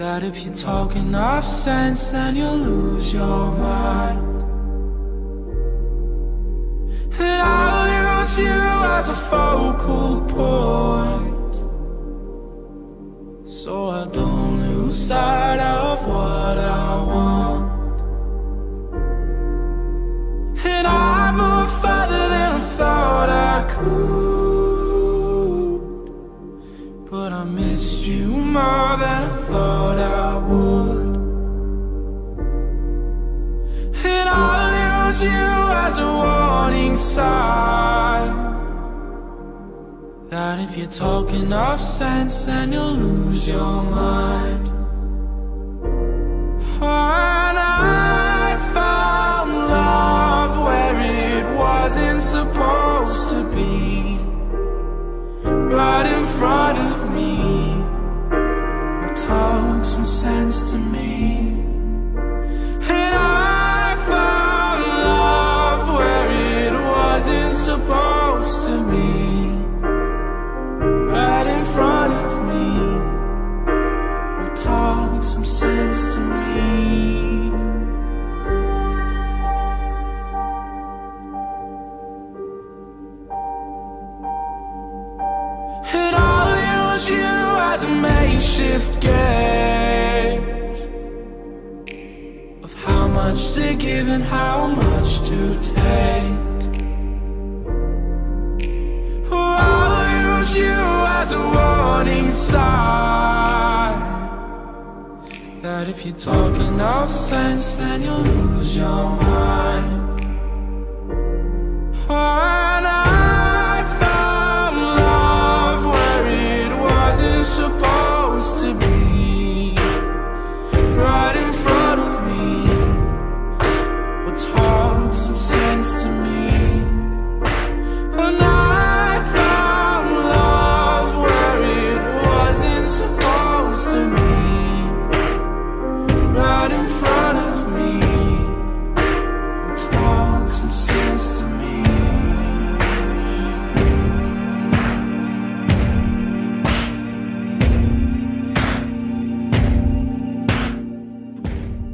that if you talk enough sense, then you'll lose your mind. And I'll use you as a focal point, so I don't lose sight of what I want. And I move farther than I thought I could, but I missed you more than I thought I would. And I'll use you as a warning sign, that if you talk enough sense, then you'll lose your mind. And I found love where it wasn't supposed to be, right in front of me. Talk some sense to me. And I found love where it wasn't supposed to be, right in front of me. Talk some sense to me. And I'll use you as a makeshift gauge of how much to give and how much to take. Or I'll use you as a warning sign, that if you talk enough sense, then you'll lose your mind. And I found love where it wasn't supposed